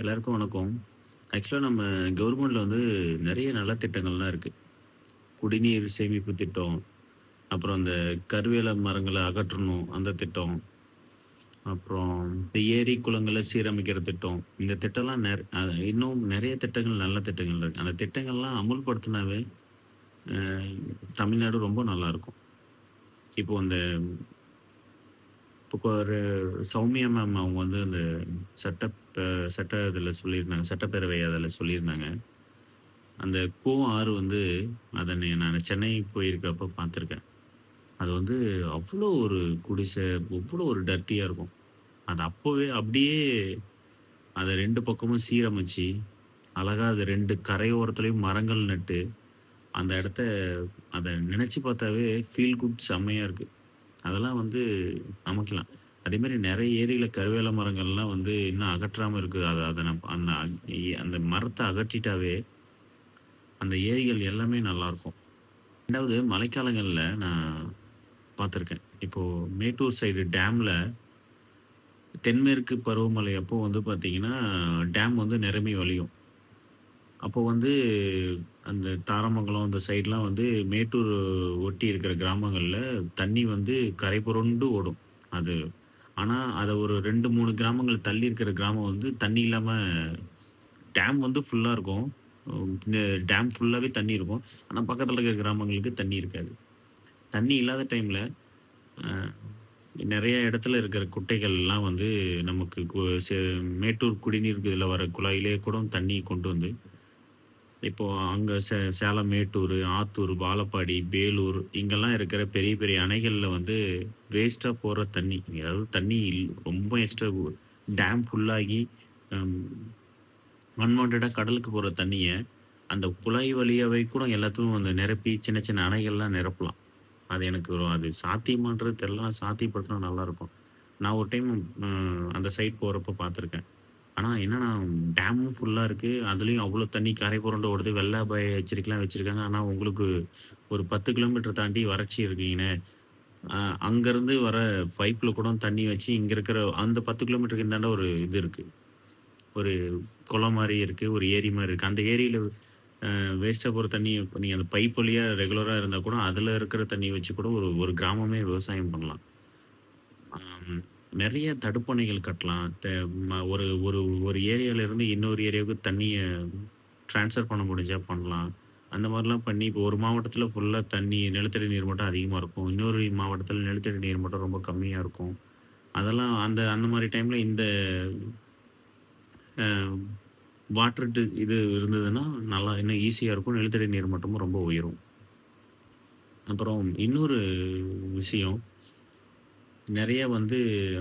எல்லாருக்கும் வணக்கம். ஆக்சுவலா நம்ம கவர்மெண்ட்ல வந்து நெறைய நலத்திட்டங்கள்லாம் இருக்கு. குடிநீர் சேமிப்பு திட்டம், அப்புறம் இந்த கருவேல மரங்கள அகற்றணும் அந்த திட்டம், அப்புறம் இந்த ஏரி, குளங்கள சீரமைக்கிற திட்டம். இந்த திட்டம்லாம் இன்னும் நெறைய திட்டங்கள், நல்ல திட்டங்கள் இருக்கு. அந்த திட்டங்கள்லாம் அமுல்படுத்துனாவே அ தமிழ்நாடு ரொம்ப நல்லாருக்கும். இப்போ இந்த இப்போ ஒரு சௌமியா மேம் அவங்க வந்து அந்த சட்ட இதுல சொல்லியிருந்தாங்க. சட்டப்பேரவை அதுல சொல்லியிருந்தாங்க. அந்த ஆறு வந்து நானு சென்னை போயிருக்கப்ப பார்த்துருக்கேன். அது வந்து அவ்ளோ ஒரு குடிசை, அவ்ளோ ஒரு டர்ட்டியா இருக்கும். அது அப்பவே அப்படியே அத 2 பக்கமும் சீரமைச்சு, அழகா அது 2 கரையோரத்துலயும் மரங்கள் நட்டு, அந்த இடத்த அத நினைச்சு பார்த்தாவே ஃபீல் குட் செம்மையா இருக்கு. அதெல்லாம் வந்து அமைக்கலாம். அதேமாரி நெறைய ஏரியில கருவேல மரங்கள்லாம் வந்து இன்னும் அகற்றாம இருக்கு. அத அத நம் அந்த அந்த மரத்த அகற்றிட்டாவே, அந்த ஏரிகள் எல்லாமே நல்லாருக்கும். 2வது மழைக்காலங்கள்ல நான் பார்த்துருக்கேன். இப்போ மேட்டூர் சைடு டேம்ல தென்மேற்கு பருவமழை அப்போ வந்து பார்த்தீங்கன்னா, டேம் வந்து நிரம்பி வழியும். அப்போ வந்து அந்த தாரமங்கலம் அந்த சைட்லாம் வந்து மேட்டூர் ஒட்டி இருக்கிற கிராமங்கள்ல தண்ணி வந்து கரை புரண்டு ஓடும். அது ஆனா, அத ஒரு 2, 3 கிராமங்கள் தள்ளி இருக்கிற கிராமம் வந்து தண்ணி இல்லாம டேம் வந்து ஃபுல்லா இருக்கும். இந்த டேம் ஃபுல்லாவே தண்ணி இருக்கும். ஆனா, பக்கத்தில இருக்கிற கிராமங்களுக்கு தண்ணி இருக்காது. தண்ணி இல்லாத டைம்ல அ நெறைய இடத்துல இருக்கிற குட்டைகள்லாம் வந்து நமக்கு மேட்டூர் குடிநீர் இதில வர குழாயிலேயே கூட தண்ணி கொண்டு வந்து, இப்போ அங்க சேலம் மேட்டூர், ஆத்தூர், வாழப்பாடி, பேலூர் இங்கெல்லாம் இருக்கிற பெரிய பெரிய அணைகள்ல வந்து வேஸ்ட்டா போற தண்ணி, அதாவது தண்ணி ரொம்ப எக்ஸ்ட்ரா டேம் ஃபுல்லாகி அம் அன்வான்டடா கடலுக்கு போற தண்ணிய, அந்த குழாய் வழியாவே கூட எல்லாத்தையும் அந்த நிரப்பி சின்ன சின்ன அணைகள்லாம் நிரப்பலாம். அது எனக்கு அது சாத்தியமான்றது தெரியல. சாத்தியப்படுத்துனா நல்லாருக்கும். நான் ஒரு டைம் அ அந்த சைட் போறப்ப பார்த்துருக்கேன். ஆனா என்னன்னா, டேமும் ஃபுல்லா இருக்கு. அதுலயும் அவ்ளோ தண்ணி கரை புரண்டு ஓடுது. வெள்ள அபாய எச்சரிக்கைலாம் வச்சிருக்காங்க. ஆனா உங்களுக்கு ஒரு 10 கிலோமீட்டர் தாண்டி வறட்சி இருக்குங்கண்ணே. அ அங்கருந்து வர பைப்ல கூட தண்ணி வச்சு இங்க இருக்கிற அந்த 10 கிலோமீட்டருக்கு இந்தாண்ட ஒரு இது இருக்கு. ஒரு குளம் மாரி இருக்கு. ஒரு ஏரி மாரி இருக்கு. அந்த ஏரியில வேஸ்ட்டா போற தண்ணிய இப்ப நீங்க அந்த பைப் வழியா ரெகுலரா இருந்தா கூட, அதுல இருக்கிற தண்ணிய வச்சு கூட ஒரு ஒரு கிராமமே விவசாயம் பண்ணலாம். ஆம். நெறைய தடுப்பணைகள் கட்டலாம். ஒரு ஒரு ஒரு ஏரியாலருந்து இன்னொரு ஏரியாவுக்கு தண்ணிய ட்ரான்ஸ்ஃபர் பண்ண முடிஞ்சா பண்ணலாம். அந்த மாரிலாம் பண்ணி இப்போ ஒரு மாவட்டத்தில ஃபுல்லா தண்ணி நிலத்தடி நீர் மட்டம் அதிகமா இருக்கும். இன்னொரு மாவட்டத்தில நிலத்தடி நீர் மட்டம் ரொம்ப கம்மியா இருக்கும். அதெல்லாம் அந்த அந்த மாரி டைம்ல இந்த அ வாட்டர் இது இருந்ததுன்னா, நல்லா இன்னும் ஈஸியா இருக்கும். நிலத்தடி நீர் மட்டமும் ரொம்ப உயரும். அப்புறம் இன்னொரு விஷயம், நெறைய வந்து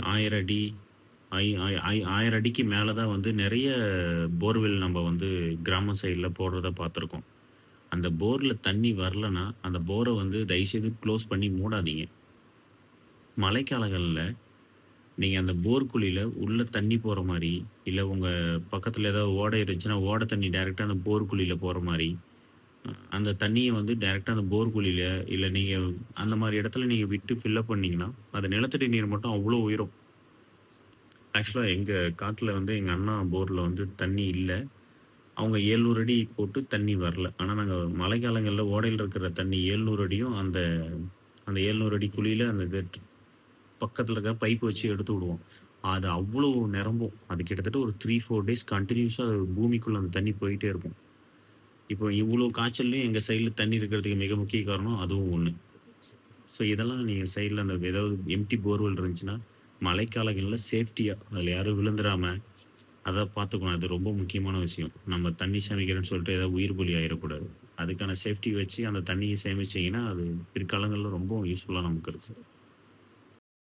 1000 அடி, ஐ ஐ ஐ 1000 அடிக்கு மேல தான் வந்து நெறைய போர்வெல் நம்ம வந்து கிராம சைட்ல போடுறத பார்த்துருக்கோம். அந்த போர்ல தண்ணி வரலன்னா, அந்த போர வந்து தயவுசெய்து க்ளோஸ் பண்ணி மூடாதீங்க. மழைக்காலங்கள்ல நீங்க அந்த போர் குழியில உள்ள தண்ணி போற மாரி, இல்ல உங்க பக்கத்துல ஏதாவது ஓடை இருந்துச்சுன்னா, ஓட தண்ணி டைரக்ட்டா அந்த போர் குழியில போற மாரி, அந்த தண்ணிய வந்து டைரக்ட்டா அந்த போர் குழியில, இல்ல நீங்க அந்த மாரி இடத்துல நீங்க விட்டு ஃபில் அப் பண்ணீங்கன்னா, அது நிலத்தடி நீர் மட்டம் அவ்ளோ உயரும். ஆக்சுவலா எங்க காட்டுல வந்து எங்க அண்ணா போர்ல வந்து தண்ணி இல்ல. அவங்க 700 அடி போட்டு தண்ணி வரல. ஆனா நாங்க மழைக்காலங்கள்ல ஓடையில இருக்கிற தண்ணி 700 அடியும் அந்த அந்த 700 அடி குழியில அந்த பக்கத்துல இருக்க பைப் வச்சு எடுத்து விடுவோம். அது அவ்ளோ நிரம்பும். அது கிட்டத்தட்ட ஒரு 3, 4 டேஸ் கன்டினியூஸா பூமிக்குள்ள அந்த தண்ணி போயிட்டே இருக்கும். இப்போ இவ்ளோ காய்ச்சல்லயும் எங்க சைடுல தண்ணி இருக்கிறதுக்கு மிக முக்கிய காரணம் அதுவும் ஒண்ணு. ஸோ இதெல்லாம் நீங்க சைடுல அந்த ஏதாவது எம்ப்டி போர்வெல் இருந்துச்சுன்னா, மழைக்காலங்கள்ல சேஃப்டியா அதுல யாரும் விழுந்துராம, அத பார்த்துக்கணும். அது ரொம்ப முக்கியமான விஷயம். நம்ம தண்ணி சேமிக்கிறேன்னு சொல்லிட்டு ஏதாவது உயிர் பலி ஆயிறக்கூடாது. அதுக்கான சேஃப்டி வச்சு அந்த தண்ணிய சேமிச்சீங்கன்னா, அது பிற்காலங்கள்ல ரொம்ப யூஸ்ஃபுல்லா நமக்கு இருக்கும்.